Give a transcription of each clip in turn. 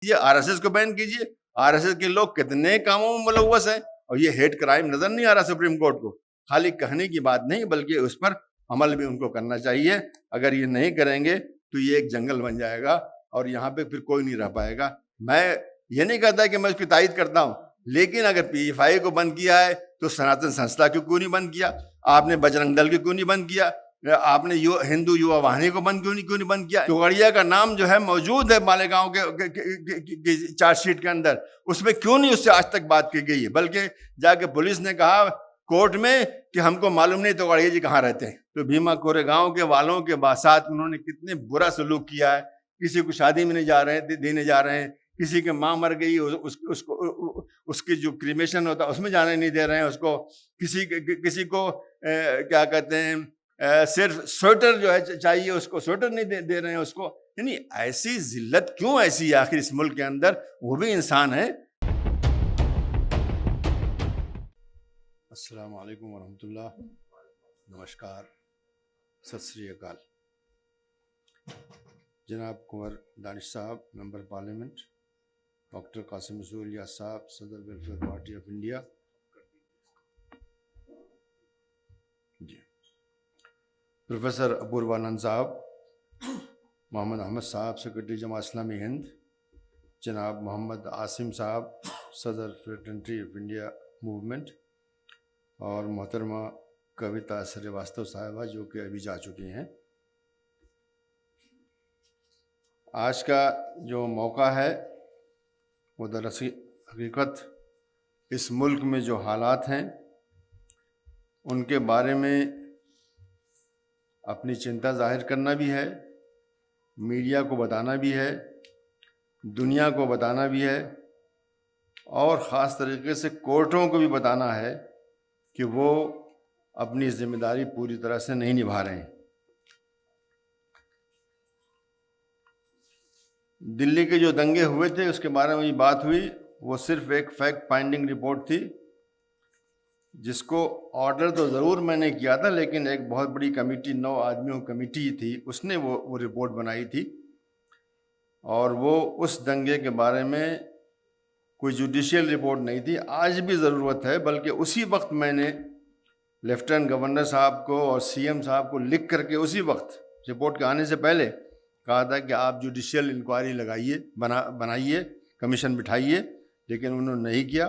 یہ RSS کو بین کیجیے. RSS کے لوگ کتنے کاموں میں ملوث ہیں, اور یہ ہیٹ کرائم نظر نہیں آ رہا سپریم کورٹ کو. خالی کہنے کی بات نہیں بلکہ اس پر عمل بھی ان کو کرنا چاہیے. اگر یہ نہیں کریں گے تو یہ ایک جنگل بن جائے گا اور یہاں پہ پھر کوئی نہیں رہ پائے گا. میں یہ نہیں کہتا کہ میں اس کی تائید کرتا ہوں, لیکن اگر PFI کو بند کیا ہے تو سناتن سنستھا کیوں نہیں بند کیا؟ آپ نے بجرنگ دل کو کیوں نہیں بند کیا؟ آپ نے ہندو یوا واہنی کو کیوں نہیں بند کیا؟ توگڑیا کا نام جو ہے موجود ہے مالیگاؤں کے چارج شیٹ کے اندر, اس میں کیوں نہیں اس سے آج تک بات کی گئی ہے؟ بلکہ جا کے پولیس نے کہا کورٹ میں کہ ہم کو معلوم نہیں توگڑیا جی کہاں رہتے ہیں. تو بھیما کوریگاؤں کے والوں کے ساتھ انہوں نے کتنے برا سلوک کیا ہے. کسی کو شادی میں نہیں دینے جا رہے ہیں, کسی کی ماں مر گئی اس کی جو کریمیشن ہوتا ہے اس میں جانے نہیں دے رہے ہیں اس کو, کسی کو کیا کہتے ہیں صرف سویٹر جو ہے چاہیے اس کو سویٹر نہیں دے رہے ہیں اس کو. یعنی ایسی ذلت کیوں ایسی ہے آخر اس ملک کے اندر؟ وہ بھی انسان ہے. السلام علیکم ورحمۃ اللہ, نمسکار, ست سری اکال. جناب کنور دانش صاحب member parliament, doctor Qasim Masood Ilyas صاحب صدر ویلفیئر پارٹی آف انڈیا, جی پروفیسر ابوروانند صاحب, محمد احمد صاحب سیکرٹری جماعت اسلامی ہند, جناب محمد عاصم صاحب صدر فریٹرنیٹی آف انڈیا موومنٹ, اور محترمہ کویتا سریواستو صاحبہ جو کہ ابھی جا چکی ہیں. آج کا جو موقع ہے وہ دراصل حقیقت اس ملک میں جو حالات ہیں ان کے بارے میں اپنی چنتا ظاہر کرنا بھی ہے, میڈیا کو بتانا بھی ہے, دنیا کو بتانا بھی ہے, اور خاص طریقے سے کورٹوں کو بھی بتانا ہے کہ وہ اپنی ذمہ داری پوری طرح سے نہیں نبھا رہے ہیں. دلی کے جو دنگے ہوئے تھے اس کے بارے میں یہ بات ہوئی, وہ صرف ایک فیکٹ فائنڈنگ رپورٹ تھی جس کو آرڈر تو ضرور میں نے کیا تھا, لیکن ایک بہت بڑی کمیٹی 9 آدمیوں کمیٹی تھی اس نے وہ رپورٹ بنائی تھی, اور وہ اس دنگے کے بارے میں کوئی جوڈیشیل رپورٹ نہیں تھی. آج بھی ضرورت ہے, بلکہ اسی وقت میں نے لیفٹیننٹ گورنر صاحب کو اور CM صاحب کو لکھ کر کے اسی وقت رپورٹ کے آنے سے پہلے کہا تھا کہ آپ جوڈیشیل انکوائری لگائیے, بنائیے, کمیشن بٹھائیے, لیکن انہوں نے نہیں کیا.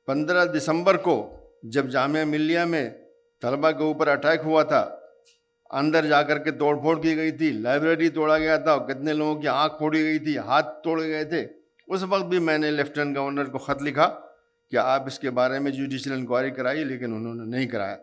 15 دسمبر کو جب جامعہ ملیہ میں طلبہ کے اوپر اٹیک ہوا تھا, اندر جا کر کے توڑ پھوڑ کی گئی تھی, لائبریری توڑا گیا تھا, اور کتنے لوگوں کی آنکھ پھوڑی گئی تھی, ہاتھ توڑے گئے تھے, اس وقت بھی میں نے لیفٹیننٹ گورنر کو خط لکھا کہ آپ اس کے بارے میں جوڈیشیل انکوائری کرائیے, لیکن انہوں نے نہیں کرایا.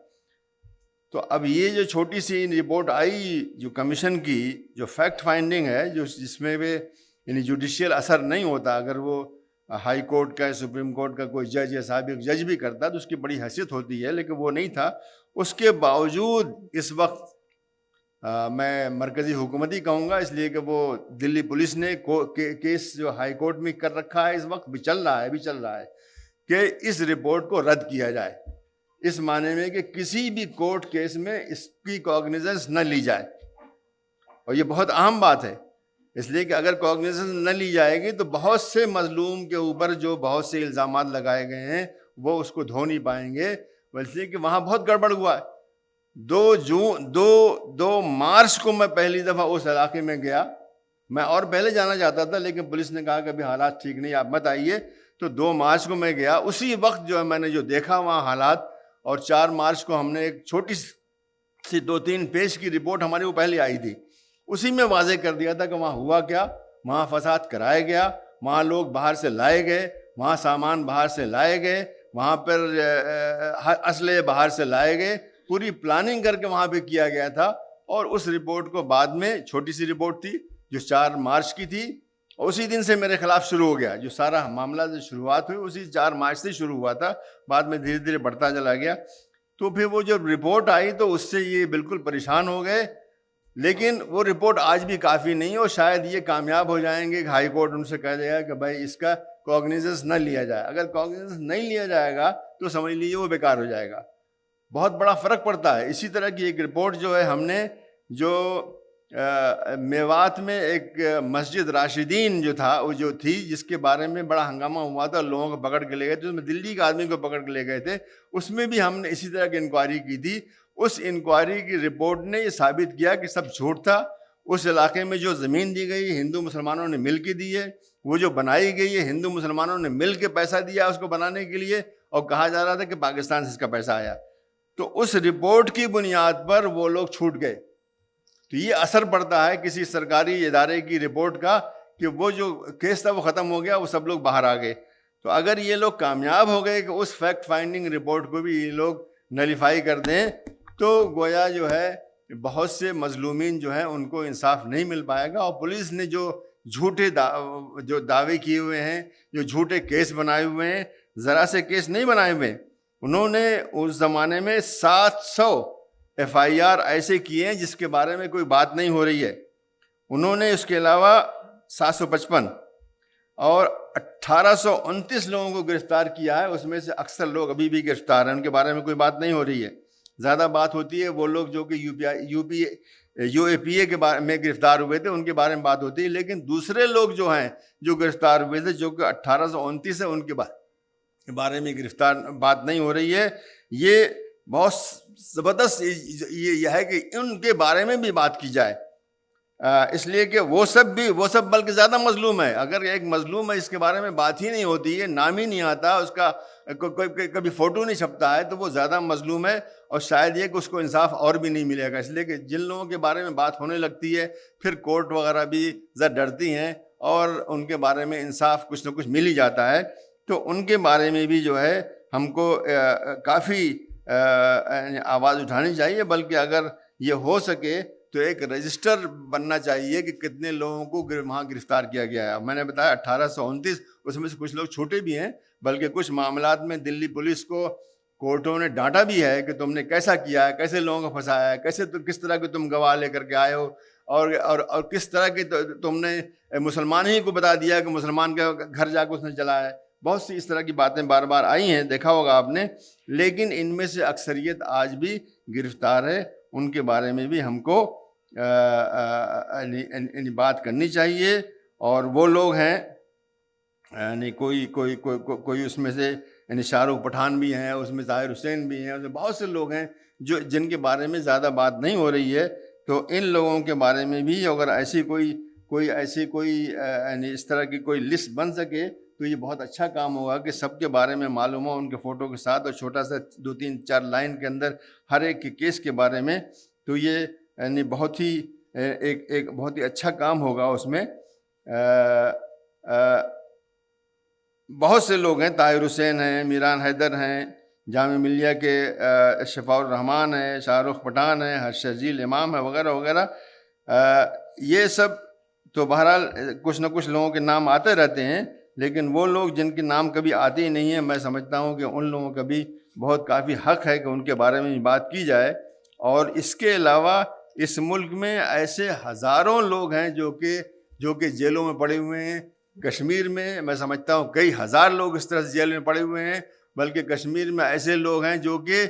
تو اب یہ جو چھوٹی سی رپورٹ آئی جو کمیشن کی, جو فیکٹ فائنڈنگ ہے, جس میں بھی یعنی جوڈیشیل اثر نہیں ہوتا, اگر وہ ہائی کورٹ کا سپریم کورٹ کا کوئی جج یا سابق جج بھی کرتا تو اس کی بڑی حیثیت ہوتی ہے, لیکن وہ نہیں تھا. اس کے باوجود اس وقت میں مرکزی حکومتی کہوں گا, اس لیے کہ وہ دلی پولیس نے کیس جو ہائی کورٹ میں کر رکھا ہے, اس وقت بھی چل رہا ہے کہ اس رپورٹ کو رد کیا جائے, اس معنی میں کہ کسی بھی کورٹ کیس میں اس کی کوگنیزنس نہ لی جائے. اور یہ بہت اہم بات ہے, اس لیے کہ اگر کوگنیزنس نہ لی جائے گی تو بہت سے مظلوم کے اوپر جو بہت سے الزامات لگائے گئے ہیں وہ اس کو دھو نہیں پائیں گے. اس لیے کہ وہاں بہت گڑبڑ ہوا ہے. 2 مارچ کو میں پہلی دفعہ اس علاقے میں گیا. میں اور پہلے جانا چاہتا تھا, لیکن پولیس نے کہا کہ ابھی حالات ٹھیک نہیں, آپ مت آئیے. تو 2 مارچ کو میں گیا. اسی وقت جو ہے میں نے جو دیکھا وہاں حالات, اور 4 مارچ کو ہم نے ایک چھوٹی سی 2-3 پیج کی رپورٹ ہماری وہ پہلے آئی تھی, اسی میں واضح کر دیا تھا کہ وہاں ہوا کیا. وہاں فساد کرایا گیا, وہاں لوگ باہر سے لائے گئے, وہاں سامان باہر سے لائے گئے, وہاں پر اسلحے باہر سے لائے گئے, پوری پلاننگ کر کے وہاں پہ کیا گیا تھا. اور اس رپورٹ کو بعد میں, چھوٹی سی رپورٹ تھی جو 4 مارچ کی تھی, اسی دن سے میرے خلاف شروع ہو گیا. جو سارا معاملہ جو شروعات ہوئی اسی 4 مارچ سے شروع ہوا تھا, بعد میں دھیرے دھیرے بڑھتا چلا گیا. تو پھر وہ جب رپورٹ آئی تو اس سے یہ بالکل پریشان ہو گئے, لیکن وہ رپورٹ آج بھی کافی نہیں, اور شاید یہ کامیاب ہو جائیں گے کہ ہائی کورٹ ان سے کہہ دے گا کہ بھائی اس کا کوگنیزنس نہ لیا جائے. اگر کوگنیزنس نہیں لیا جائے گا تو سمجھ لیجیے وہ بیکار ہو جائے گا. بہت بڑا فرق پڑتا ہے. اسی طرح کی ایک رپورٹ جو ہے ہم نے جو میوات میں ایک مسجد راشدین جو تھا وہ جو تھی جس کے بارے میں بڑا ہنگامہ ہوا تھا, لوگوں کو پکڑ کے لے گئے تھے, اس میں دلی کے آدمی کو پکڑ کے لے گئے تھے, اس میں بھی ہم نے اسی طرح کی انکوائری کی تھی. اس انکوائری کی رپورٹ نے یہ ثابت کیا کہ سب جھوٹ تھا. اس علاقے میں جو زمین دی گئی ہندو مسلمانوں نے مل کے دی ہے, وہ جو بنائی گئی ہے ہندو مسلمانوں نے مل کے پیسہ دیا اس کو بنانے کے لیے, اور کہا جا رہا تھا کہ پاکستان سے اس کا پیسہ آیا. تو اس رپورٹ کی بنیاد پر وہ لوگ چھوٹ گئے. تو یہ اثر پڑتا ہے کسی سرکاری ادارے کی رپورٹ کا کہ وہ جو کیس تھا وہ ختم ہو گیا, وہ سب لوگ باہر آ گئے. تو اگر یہ لوگ کامیاب ہو گئے کہ اس فیکٹ فائنڈنگ رپورٹ کو بھی یہ لوگ نلیفائی کر دیں, تو گویا جو ہے بہت سے مظلومین جو ہیں ان کو انصاف نہیں مل پائے گا. اور پولیس نے جو جھوٹے جو دعوے کیے ہوئے ہیں, جو جھوٹے کیس بنائے ہوئے ہیں, ذرا سے کیس نہیں بنائے ہوئے. انہوں نے اس زمانے میں 700 FIR ایسے کیے ہیں جس کے بارے میں کوئی بات نہیں ہو رہی ہے. انہوں نے اس کے علاوہ 755 اور 1829 لوگوں کو گرفتار کیا ہے. اس میں سے اکثر لوگ ابھی بھی گرفتار ہیں, ان کے بارے میں کوئی بات نہیں ہو رہی ہے. زیادہ بات ہوتی ہے وہ لوگ جو کہ UAPA کے بارے میں گرفتار ہوئے تھے, ان کے بارے میں بات ہوتی ہے. لیکن دوسرے لوگ جو ہیں جو گرفتار ہوئے تھے, جو کہ 1829 ہے, ان کے بارے میں گرفتار بات نہیں ہو رہی ہے. یہ بہت زبردست یہ ہے کہ ان کے بارے میں بھی بات کی جائے, اس لیے کہ وہ سب بلکہ زیادہ مظلوم ہے. اگر ایک مظلوم ہے اس کے بارے میں بات ہی نہیں ہوتی ہے, نام ہی نہیں آتا, اس کا کبھی فوٹو نہیں چھپتا ہے, تو وہ زیادہ مظلوم ہے. اور شاید یہ کہ اس کو انصاف اور بھی نہیں ملے گا. اس لیے کہ جن لوگوں کے بارے میں بات ہونے لگتی ہے پھر کورٹ وغیرہ بھی ذرا ڈرتی ہیں اور ان کے بارے میں انصاف کچھ نہ کچھ مل ہی جاتا ہے. تو ان کے بارے میں بھی جو ہے ہم کو کافی آواز اٹھانی چاہیے. بلکہ اگر یہ ہو سکے تو ایک رجسٹر بننا چاہیے کہ کتنے لوگوں کو وہاں گرفتار کیا گیا ہے. میں نے بتایا 1829, اس میں سے کچھ لوگ چھوٹے بھی ہیں, بلکہ کچھ معاملات میں دلی پولیس کو کورٹوں نے ڈانٹا بھی ہے کہ تم نے کیسا کیا ہے, کیسے لوگوں کو پھنسایا ہے, کس طرح کے تم گواہ لے کر کے آئے ہو, اور کس طرح کی تم نے مسلمان ہی کو بتا دیا کہ مسلمان کے گھر جا کے اس نے جلایا ہے. بہت سی اس طرح کی باتیں بار بار آئی ہیں, دیکھا ہوگا آپ نے. لیکن ان میں سے اکثریت آج بھی گرفتار ہے. ان کے بارے میں بھی ہم کو بات کرنی چاہیے. اور وہ لوگ ہیں یعنی کوئی اس میں سے یعنی شاہ رخ پٹھان بھی ہیں, اس میں طاہر حسین بھی ہیں, اس میں بہت سے لوگ ہیں جن کے بارے میں زیادہ بات نہیں ہو رہی ہے. تو ان لوگوں کے بارے میں بھی اگر ایسی کوئی یعنی اس طرح کی کوئی لسٹ بن سکے تو یہ بہت اچھا کام ہوگا کہ سب کے بارے میں معلوم ہو, ان کے فوٹو کے ساتھ, اور چھوٹا سا 2-3-4 لائن کے اندر ہر ایک کے کیس کے بارے میں. تو یہ یعنی بہت ہی ایک بہت ہی اچھا کام ہوگا. اس میں بہت سے لوگ ہیں, طاہر حسین ہیں, میران حیدر ہیں, جامعہ ملیہ کے شفاء الرحمان ہیں, شاہ رخ پٹھان ہیں, شرجیل امام ہے, وغیرہ وغیرہ. یہ سب تو بہرحال کچھ نہ کچھ لوگوں کے نام آتے رہتے ہیں. لیکن وہ لوگ جن کے نام کبھی آتے ہی نہیں ہیں, میں سمجھتا ہوں کہ ان لوگوں کا بھی بہت کافی حق ہے کہ ان کے بارے میں بات کی جائے. اور اس کے علاوہ اس ملک میں ایسے ہزاروں لوگ ہیں جو کہ جیلوں میں پڑے ہوئے ہیں. کشمیر میں میں سمجھتا ہوں کئی ہزار لوگ اس طرح سے جیل میں پڑے ہوئے ہیں. بلکہ کشمیر میں ایسے لوگ ہیں جو کہ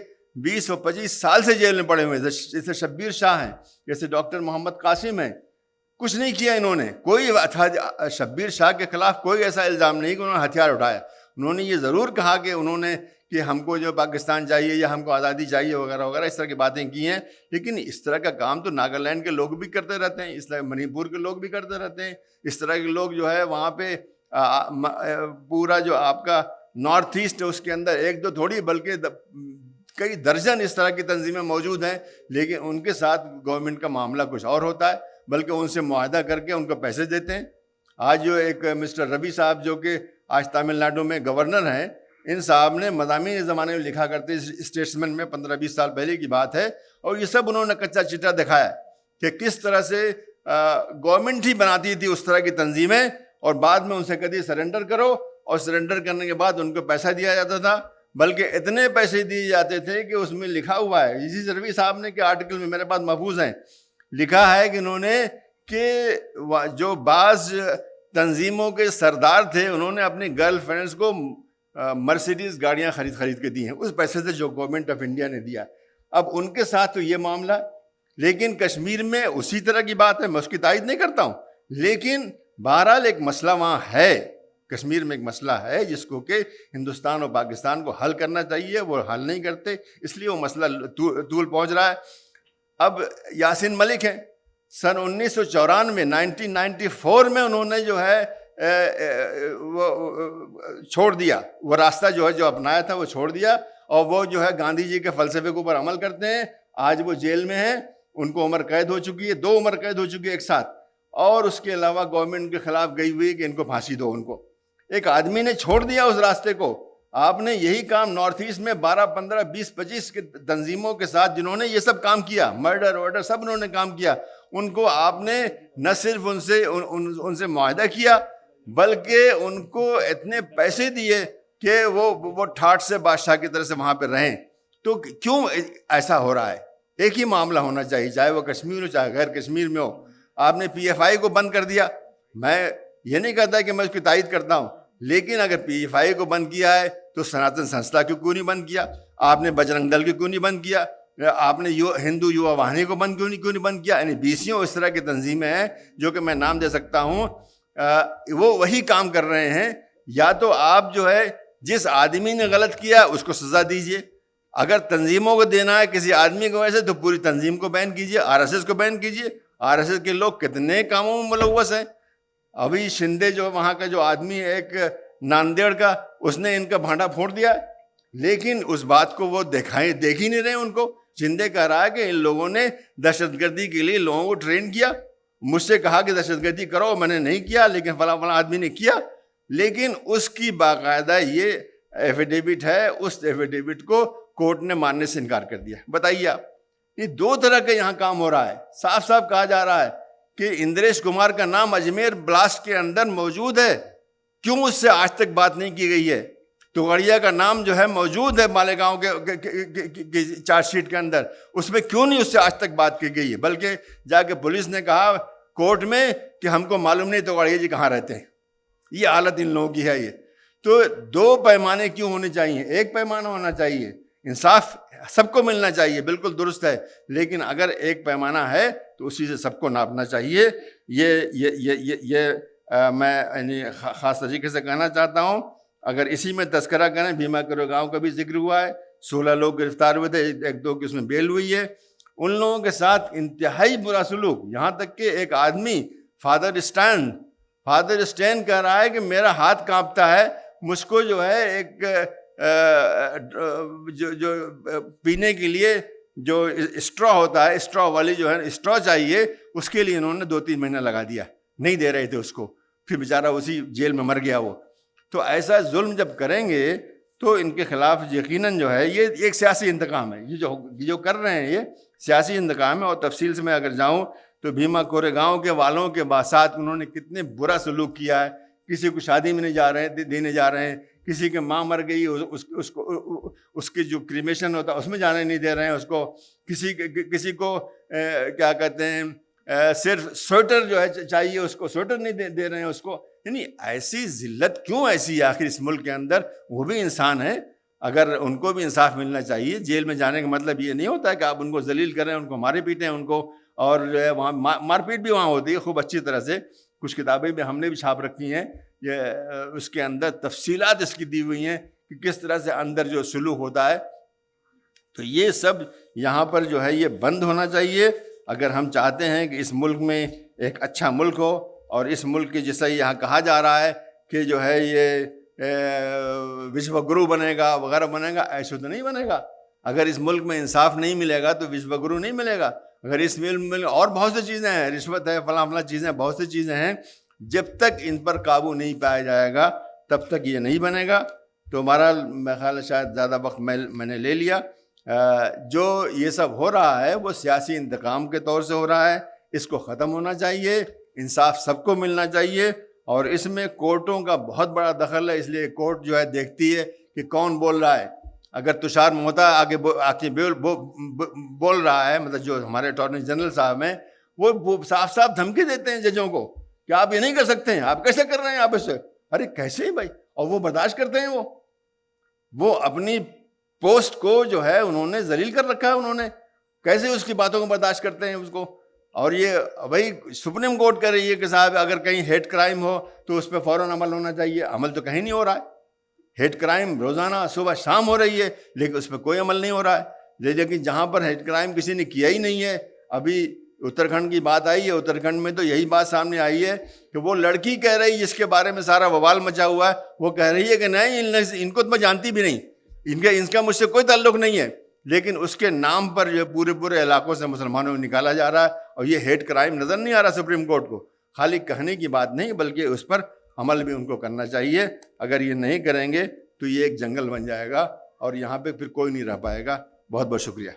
20 اور 25 سال سے جیل میں پڑے ہوئے ہیں, جیسے شبیر شاہ ہیں, جیسے ڈاکٹر محمد قاسم ہیں. کچھ نہیں کیا انہوں نے, شبیر شاہ کے خلاف کوئی ایسا الزام نہیں کہ انہوں نے ہتھیار اٹھایا. انہوں نے یہ ضرور کہا کہ ہم کو جو پاکستان چاہیے یا ہم کو آزادی چاہیے وغیرہ وغیرہ, اس طرح کی باتیں کی ہیں. لیکن اس طرح کا کام تو ناگالینڈ کے لوگ بھی کرتے رہتے ہیں, اس طرح منی پور کے لوگ بھی کرتے رہتے ہیں. اس طرح کے لوگ جو ہے وہاں پہ پورا جو آپ کا نارتھ ایسٹ ہے اس کے اندر ایک دو تھوڑی بلکہ کئی درجن اس طرح کی تنظیمیں موجود ہیں. لیکن ان کے ساتھ گورنمنٹ کا معاملہ کچھ اور ہوتا ہے, بلکہ ان سے معاہدہ کر کے ان کو پیسے دیتے ہیں. آج جو ایک مسٹر ربی صاحب جو کہ آج تامل ناڈو میں گورنر ہیں, ان صاحب نے مضامین زمانے میں لکھا کرتے اسٹیٹسمنٹ میں 15-20 سال پہلے کی بات ہے. اور یہ سب انہوں نے کچا چٹا دکھایا کہ کس طرح سے گورنمنٹ ہی بناتی تھی اس طرح کی تنظیمیں, اور بعد میں ان سے کہتی سرنڈر کرو, اور سرنڈر کرنے کے بعد ان کو پیسہ دیا جاتا تھا. بلکہ اتنے پیسے دیے جاتے تھے کہ اس میں لکھا ہوا ہے, اسی ربی صاحب نے کہ آرٹیکل میں میرے پاس محفوظ ہیں, لکھا ہے کہ انہوں نے کہ جو بعض تنظیموں کے سردار تھے انہوں نے اپنی گرل فرینڈس کو مرسیڈیز گاڑیاں خرید کے دی ہیں اس پیسے سے جو گورنمنٹ آف انڈیا نے دیا. اب ان کے ساتھ تو یہ معاملہ, لیکن کشمیر میں اسی طرح کی بات ہے، میں اس کی تائید نہیں کرتا ہوں، لیکن بہرحال ایک مسئلہ وہاں ہے، کشمیر میں ایک مسئلہ ہے جس کو کہ ہندوستان اور پاکستان کو حل کرنا چاہیے، وہ حل نہیں کرتے، اس لیے وہ مسئلہ طول پہنچ رہا ہے۔ اب یاسین ملک ہیں، سن 1994 1994 میں انہوں نے جو ہے وہ چھوڑ دیا، وہ راستہ جو ہے جو اپنایا تھا وہ چھوڑ دیا، اور وہ جو ہے گاندھی جی کے فلسفے کے اوپر عمل کرتے ہیں۔ آج وہ جیل میں ہیں، ان کو عمر قید ہو چکی ہے، 2 عمر قید ہو چکی ہے ایک ساتھ، اور اس کے علاوہ گورنمنٹ کے خلاف گئی ہوئی کہ ان کو پھانسی دو۔ ان کو ایک آدمی نے چھوڑ دیا اس راستے کو۔ آپ نے یہی کام نارتھ ایسٹ میں 12 15 20 25 کے تنظیموں کے ساتھ جنہوں نے یہ سب کام کیا، مرڈر ورڈر سب انہوں نے کام کیا، ان کو آپ نے نہ صرف ان سے معاہدہ کیا بلکہ ان کو اتنے پیسے دیے کہ وہ ٹھاٹ سے بادشاہ کی طرح سے وہاں پہ رہیں۔ تو کیوں ایسا ہو رہا ہے؟ ایک ہی معاملہ ہونا چاہیے، چاہے وہ کشمیر ہو چاہے غیر کشمیر میں ہو۔ آپ نے پی ایف آئی کو بند کر دیا، میں یہ نہیں کہتا کہ میں اس کی تائید کرتا ہوں، لیکن اگر پی ایف آئی کو بند کیا ہے تو سناتن سنستھا کیوں نہیں بند کیا؟ آپ نے بجرنگ دل کو کیوں نہیں بند کیا؟ آپ نے ہندو یووا واہنی کو کیوں نہیں بند کیا؟ یعنی 20 اس طرح کی تنظیمیں ہیں جو کہ میں نام دے سکتا ہوں، وہ وہی کام کر رہے ہیں۔ یا تو آپ جو ہے جس آدمی نے غلط کیا اس کو سزا دیجئے، اگر تنظیموں کو دینا ہے کسی آدمی کو ویسے تو پوری تنظیم کو بین کیجئے، آر ایس ایس کو بین کیجئے۔ آر ایس ایس کے لوگ کتنے کاموں میں ملوث ہیں۔ ابھی شندے جو وہاں کا جو آدمی ہے ایک ناندیڑ کا، اس نے ان کا بھانڈا پھوڑ دیا، لیکن اس بات کو وہ دیکھ ہی نہیں رہے۔ ان کو شندے کہہ رہا ہے کہ ان لوگوں نے دہشت گردی کے لیے لوگوں کو ٹرین کیا، مجھ سے کہا کہ دہشت گردی کرو، میں نے نہیں کیا، لیکن فلاں آدمی نے کیا۔ لیکن اس کی باقاعدہ یہ ایفیڈیوٹ ہے، اس ایفیڈیوٹ کو کورٹ نے ماننے سے انکار کر دیا۔ بتائیے آپ، یہ 2 طرح کا یہاں کام ہو رہا ہے۔ صاف صاف کہا جا رہا ہے کہ اندریش کمار کا نام اجمیر بلاسٹ کے اندر موجود ہے، کیوں اس سے آج تک بات نہیں کی گئی ہے؟ توگڑیا کا نام جو ہے موجود ہے مالیگاؤں کے چارج شیٹ کے اندر، اس میں کیوں نہیں اس سے آج تک بات کی گئی ہے؟ بلکہ جا کے پولیس نے کہا کورٹ میں کہ ہم کو معلوم نہیں توگڑیا جی کہاں رہتے ہیں۔ یہ حالت ان لوگوں کی ہے۔ یہ تو 2 پیمانے کیوں ہونے چاہیے؟ ایک پیمانہ ہونا چاہیے، انصاف سب کو ملنا چاہیے، بالکل درست ہے، لیکن اگر ایک پیمانہ ہے تو اسی سے سب کو ناپنا چاہیے۔ یہ میں یعنی خاص طریقے سے کہنا چاہتا ہوں۔ اگر اسی میں تذکرہ کریں، بھیما کوریگاؤں کا بھی ذکر ہوا ہے، 16 لوگ گرفتار ہوئے تھے، 1-2 کی اس میں بیل ہوئی ہے۔ ان لوگوں کے ساتھ انتہائی برا سلوک، یہاں تک کہ ایک آدمی فادر اسٹین کہہ رہا ہے کہ میرا ہاتھ کانپتا ہے، مجھ کو جو ہے ایک جو پینے کے لیے جو اسٹرا ہوتا ہے، اسٹرا والی جو ہے اسٹرا چاہیے، اس کے لیے انہوں نے 2-3 مہینہ لگا دیا، نہیں دے رہے تھے اس کو، پھر بیچارہ اسی جیل میں مر گیا وہ۔ تو ایسا ظلم جب کریں گے تو ان کے خلاف یقیناً جو ہے یہ ایک سیاسی انتقام ہے، یہ جو کر رہے ہیں یہ سیاسی انتقام ہے۔ اور تفصیل سے میں اگر جاؤں تو بھیما کوریگاؤں کے والوں کے ساتھ انہوں نے کتنے برا سلوک کیا ہے۔ کسی کو شادی میں نہیں دینے جا رہے ہیں، کسی کی ماں مر گئی اس کی جو کریمیشن ہوتا ہے اس میں جانے نہیں دے رہے ہیں اس کو، کسی کو کیا کہتے ہیں صرف سویٹر جو ہے چاہیے اس کو، سویٹر نہیں دے رہے ہیں اس کو۔ یعنی ایسی ذلت کیوں ایسی ہے آخر اس ملک کے اندر؟ وہ بھی انسان ہیں، اگر ان کو بھی انصاف ملنا چاہیے۔ جیل میں جانے کا مطلب یہ نہیں ہوتا ہے کہ آپ ان کو ذلیل کریں، ان کو مارے پیٹیں ان کو، اور وہاں مار پیٹ بھی وہاں ہوتی ہے خوب اچھی طرح سے۔ کچھ کتابیں بھی ہم نے بھی چھاپ رکھی ہیں، یہ اس کے اندر تفصیلات اس کی دی ہوئی ہیں کہ کس طرح سے اندر جو سلوک ہوتا ہے۔ تو یہ سب یہاں پر جو ہے یہ بند ہونا چاہیے اگر ہم چاہتے ہیں کہ اس ملک میں ایک اچھا ملک ہو، اور اس ملک کی جیسا یہاں کہا جا رہا ہے کہ جو ہے یہ وشو گرو بنے گا وغیرہ بنے گا، ایسا تو نہیں بنے گا۔ اگر اس ملک میں انصاف نہیں ملے گا تو وشو گرو نہیں ملے گا۔ اگر اس ملک میں اور بہت سی چیزیں ہیں، رشوت ہے، فلاں چیزیں، بہت سی چیزیں ہیں، جب تک ان پر قابو نہیں پایا جائے گا تب تک یہ نہیں بنے گا۔ تو ہمارا میرا خیال ہے شاید زیادہ وقت میں نے لے لیا۔ جو یہ سب ہو رہا ہے وہ سیاسی انتقام کے طور سے ہو رہا ہے، اس کو ختم ہونا چاہیے، انصاف سب کو ملنا چاہیے، اور اس میں کورٹوں کا بہت بڑا دخل ہے۔ اس لیے کورٹ جو ہے دیکھتی ہے کہ کون بول رہا ہے۔ اگر تشار مہتا آگے بول رہا ہے، مطلب جو ہمارے اٹارنی جنرل صاحب ہیں، وہ صاف صاف دھمکی دیتے ہیں ججوں کو کہ آپ یہ نہیں کر سکتے ہیں، آپ کیسے کر رہے ہیں آپ اس سے؟ ارے کیسے ہی بھائی؟ اور وہ برداشت کرتے ہیں، وہ اپنی پوسٹ کو جو ہے انہوں نے ذلیل کر رکھا ہے انہوں نے، کیسے اس کی باتوں کو برداشت کرتے ہیں اس کو؟ اور یہ وہی سپریم کورٹ کہہ رہی ہے کہ صاحب اگر کہیں ہیٹ کرائم ہو تو اس پہ فوراً عمل ہونا چاہیے. عمل تو کہیں نہیں ہو رہا ہے. ہیٹ کرائم روزانہ صبح شام ہو رہی ہے لیکن اس پہ کوئی عمل نہیں ہو رہا ہے. لیکن جہاں پر ہیٹ کرائم کسی نے کیا ہی نہیں ہے، ابھی اتراکھنڈ کی بات آئی ہے، اتراکھنڈ میں تو یہی بات سامنے آئی ہے کہ وہ لڑکی کہہ رہی ہے جس کے بارے میں سارا وبال مچا ہوا ہے، وہ کہہ رہی ہے کہ نہیں ان کو تو میں جانتی بھی نہیں، ان کا مجھ سے کوئی تعلق نہیں ہے، لیکن اس کے نام پر جو پورے علاقوں سے مسلمانوں کو نکالا جا رہا ہے. اور یہ ہیٹ کرائم نظر نہیں آ رہا سپریم کورٹ کو. خالی کہنے کی بات نہیں بلکہ اس پر عمل بھی ان کو کرنا چاہیے. اگر یہ نہیں کریں گے تو یہ ایک جنگل بن جائے گا اور یہاں پہ پھر کوئی نہیں رہ پائے گا. بہت بہت شکریہ.